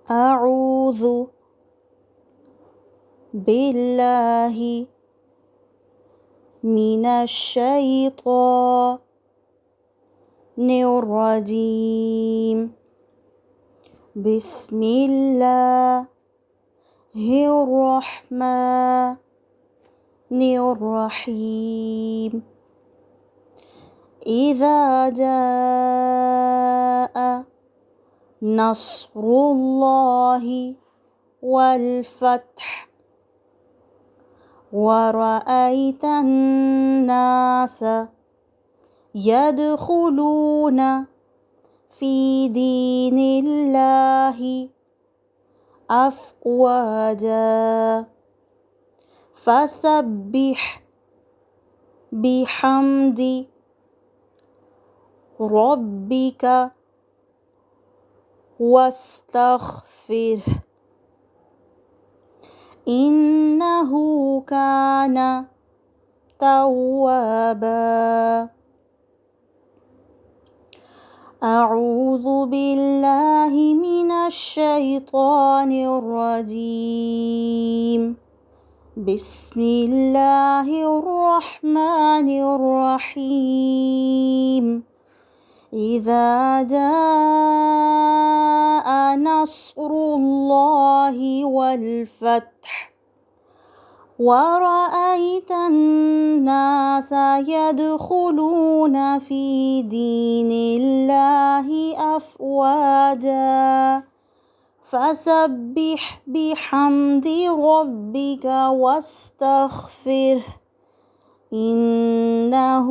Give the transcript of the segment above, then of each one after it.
أعوذ بالله من الشيطان الرجيم. بسم الله الرحمن الرحيم. إذا جاء نصر الله والفتح ورأيت الناس يدخلون في دين الله أفواجا فسبح بحمد ربك واستغفره إنه كان توابا. أعوذ بالله من الشيطان الرجيم. بسم الله الرحمن الرحيم. إذا جاء نصر الله والفتح ورأيت الناس يدخلون في دين الله أفواجا فسبح بحمد ربك واستغفره إنه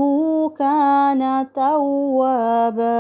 كان توابا.